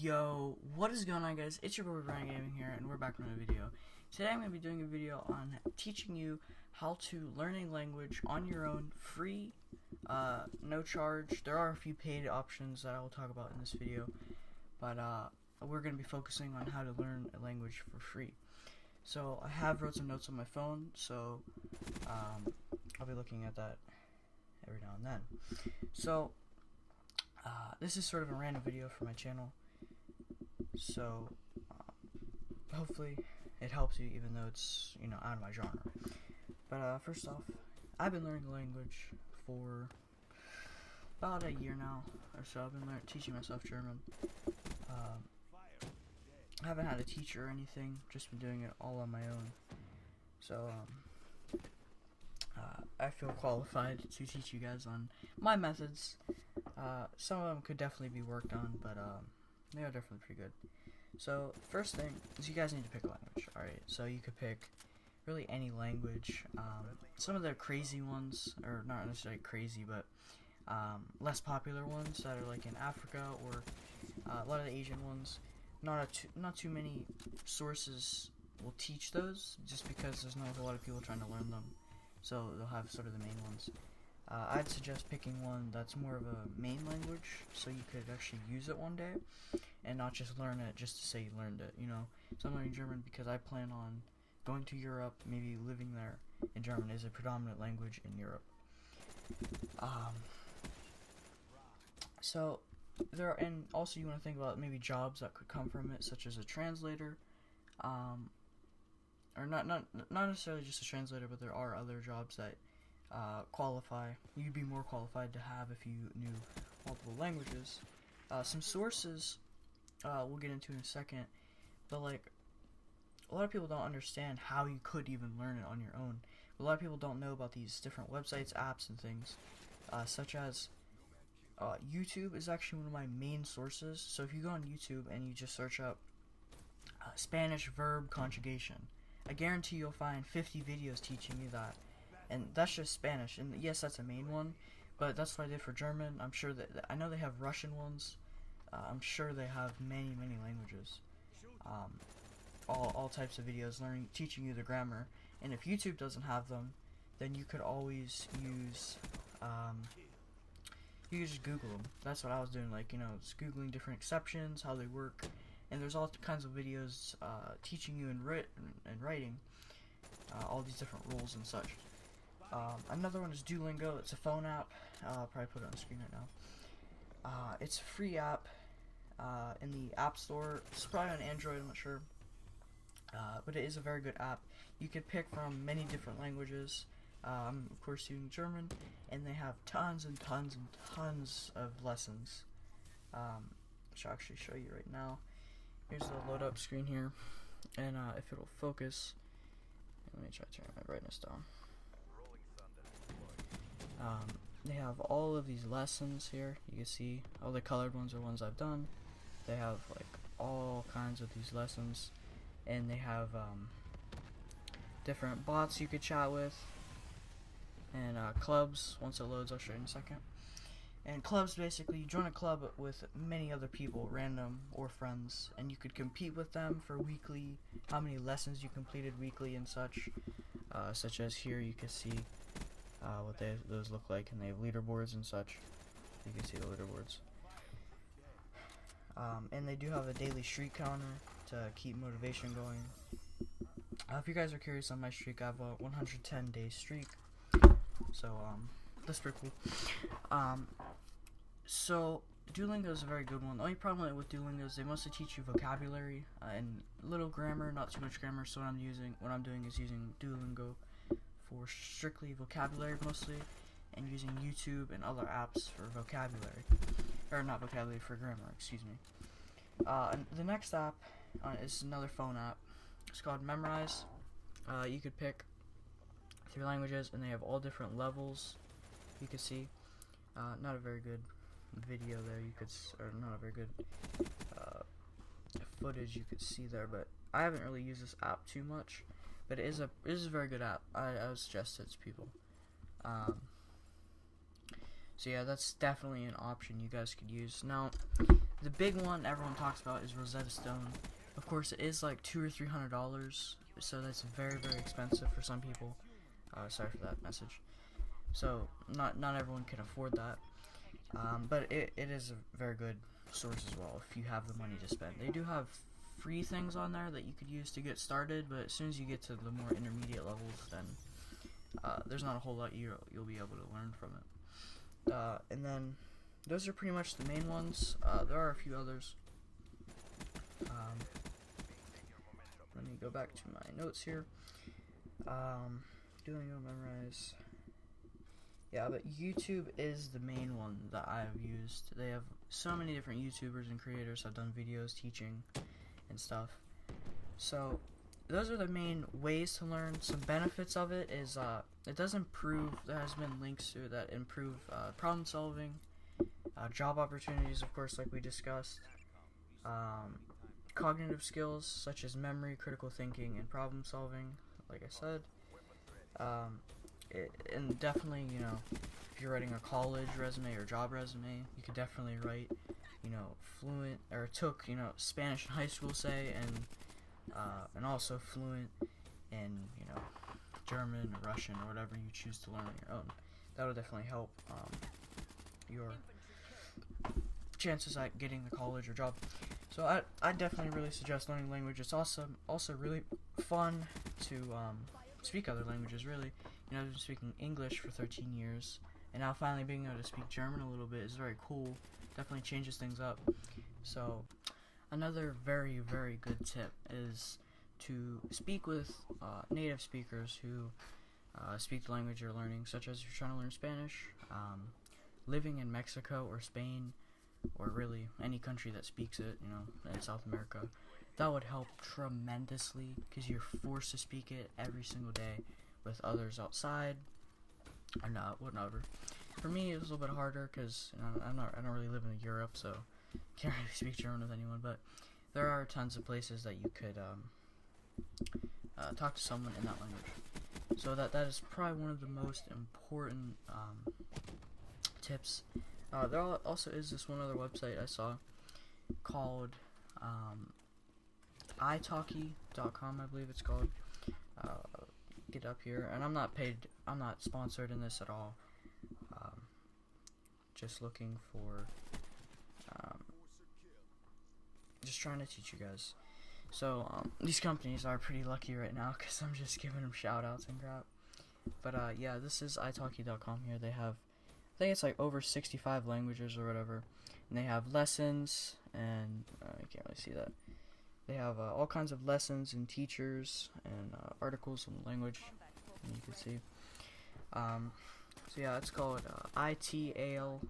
Yo, what is going on, guys? It's your boy BryneGaming here, and we're back with a video. Today I'm going to be doing a video on teaching you how to learn a language on your own, free, no charge. There are a few paid options that I will talk about in this video, but we're going to be focusing on how to learn a language for free. So I have wrote some notes on my phone, so I'll be looking at that every now and then. So this is sort of a random video for my channel, so hopefully it helps you, even though it's, you know, out of my genre. But first off, I've been learning the language for about a year now or so. I've been teaching myself German. I haven't had a teacher or anything, just been doing it all on my own. So I feel qualified to teach you guys on my methods. Some of them could definitely be worked on, but they are definitely pretty good. So first thing is you guys need to pick a language. Alright, so you could pick really any language. Some of the crazy ones, or not necessarily crazy, but less popular ones that are like in Africa, or a lot of the Asian ones. Not too many sources will teach those, just because there's not a lot of people trying to learn them. So they'll have sort of the main ones. I'd suggest picking one that's more of a main language, so you could actually use it one day, and not just learn it just to say you learned it, you know. So I'm learning German because I plan on going to Europe, maybe living there, and German is a predominant language in Europe. So there are, and also you want to think about maybe jobs that could come from it, such as a translator, or not necessarily just a translator, but there are other jobs that qualify. You'd be more qualified to have if you knew multiple languages. Some sources we'll get into in a second, but like a lot of people don't understand how you could even learn it on your own. A lot of people don't know about these different websites, apps, and things, such as YouTube is actually one of my main sources. So if you go on YouTube and you just search up Spanish verb conjugation, I guarantee you'll find 50 videos teaching you that. And that's just Spanish, and yes, that's a main one, but that's what I did for German. I'm sure that, I know they have Russian ones. I'm sure they have many languages. All types of videos teaching you the grammar. And if YouTube doesn't have them, then you could always use, you could just Google them. That's what I was doing, like, you know, just Googling different exceptions, how they work, and there's all kinds of videos teaching you in writing all these different rules and such. Another one is Duolingo. It's a phone app. I'll probably put it on the screen right now. It's a free app in the App Store. It's probably on Android, I'm not sure. But it is a very good app. You could pick from many different languages. I'm, of course, using German, and they have tons and tons of lessons. Which I'll actually show you right now. Here's the load up screen here, and if it'll focus, let me try to turn my brightness down. They have all of these lessons here. You can see all the colored ones are ones I've done. They have like all kinds of these lessons, and they have different bots you could chat with, and clubs. Once it loads, I'll show you in a second. And clubs, basically, you join a club with many other people, random or friends, and you could compete with them for weekly, how many lessons you completed weekly and such. Such as here, you can see what those look like, and they have leaderboards and such. You can see the leaderboards. And they do have a daily streak counter to keep motivation going. If you guys are curious on my streak, I have a 110-day streak. So, that's pretty cool. So, Duolingo is a very good one. The only problem with Duolingo is they mostly teach you vocabulary and little grammar, not too much grammar. So what I'm doing is using Duolingo for strictly vocabulary mostly, and using YouTube and other apps for vocabulary, or not vocabulary, for grammar, excuse me. And the next app is another phone app. It's called Memrise. You could pick 3 languages, and they have all different levels. You can see, not a very good video there. Or not a very good footage you could see there, but I haven't really used this app too much. But it is a very good app. I would suggest it to people. So yeah, that's definitely an option you guys could use. Now, The big one everyone talks about is Rosetta Stone. Of course, it is like $200 or $300, so that's very, very expensive for some people. Sorry for that message. So not everyone can afford that, but it is a very good source as well if you have the money to spend. They do have free things on there that you could use to get started, but as soon as you get to the more intermediate levels, then there's not a whole lot you'll be able to learn from it. And then those are pretty much the main ones. There are a few others. Let me go back to my notes here. Duolingo, Memrise. Yeah, but YouTube is the main one that I've used. They have so many different YouTubers and creators have done videos teaching and stuff. So those are the main ways to learn. Some benefits of it is it does improve. There has been links to it that improve problem solving, job opportunities, of course, like we discussed. Cognitive skills such as memory, critical thinking, and problem solving, like I said. And definitely, you know, if you're writing a college resume or job resume, you could definitely write, you know, fluent, or took, you know, Spanish in high school, say, and also fluent in, you know, German or Russian or whatever you choose to learn on your own. That would definitely help your chances at getting the college or job. So I definitely really suggest learning language. It's also really fun to speak other languages, really. You know, I've been speaking English for 13 years, and now finally being able to speak German a little bit is very cool. Definitely changes things up. So another very, very good tip is to speak with native speakers who speak the language you're learning, such as if you're trying to learn Spanish, living in Mexico or Spain, or really any country that speaks it, you know, in South America. That would help tremendously because you're forced to speak it every single day with others outside or not, whatever. For me, it was a little bit harder because, you know, I don't really live in Europe, so can't really speak German with anyone. But there are tons of places that you could talk to someone in that language. So that is probably one of the most important tips. There also is this one other website I saw called italki.com, I believe it's called. Get up here, and I'm not paid, I'm not sponsored in this at all. Just looking for, just trying to teach you guys. So these companies are pretty lucky right now because I'm just giving them shout outs and crap. But yeah, this is italki.com here. They have, I think it's like over 65 languages or whatever, and they have lessons, and you can't really see that. They have all kinds of lessons and teachers and articles on the language, and you can see. So yeah, it's called italki.com,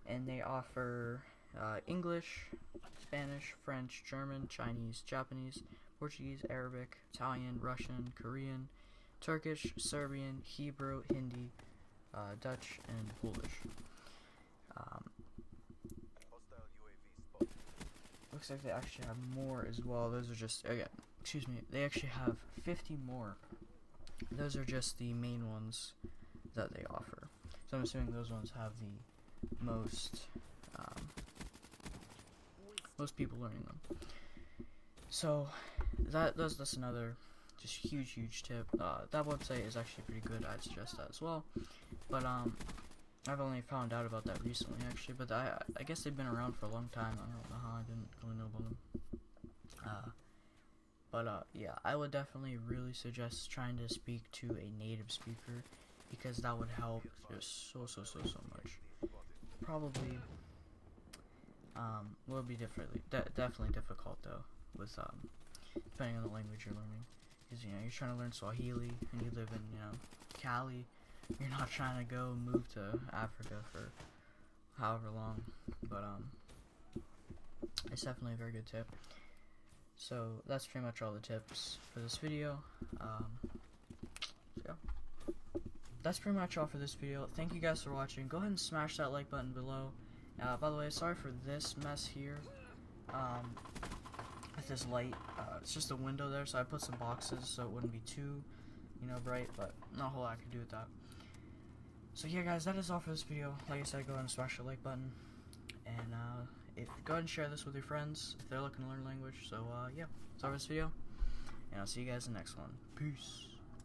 and they offer English, Spanish, French, German, Chinese, Japanese, Portuguese, Arabic, Italian, Russian, Korean, Turkish, Serbian, Hebrew, Hindi, Dutch, and Polish. Looks like they actually have more as well. Those are just, again, excuse me, they actually have 50 more. Those are just the main ones that they offer. So I'm assuming those ones have the most people learning them. So that's another just huge tip. That website is actually pretty good. I'd suggest that as well. But I've only found out about that recently, actually. But I guess they've been around for a long time. I don't know how. I didn't really know about them. Yeah, I would definitely really suggest trying to speak to a native speaker because that would help just so much. Probably will be definitely difficult though with depending on the language you're learning, because you know you're trying to learn Swahili and you live in, you know, Cali. You're not trying to go move to Africa for however long, but it's definitely a very good tip. So that's pretty much all the tips for this video. So yeah, that's pretty much all for this video. Thank you guys for watching. Go ahead and smash that like button below. By the way, sorry for this mess here with this light. It's just a window there, so I put some boxes so it wouldn't be too, you know, bright, but not a whole lot I could do with that. So yeah, guys, that is all for this video. Like I said, go ahead and smash the like button, and go ahead and share this with your friends if they're looking to learn language. So yeah, that's all for this video, and I'll see you guys in the next one. Peace.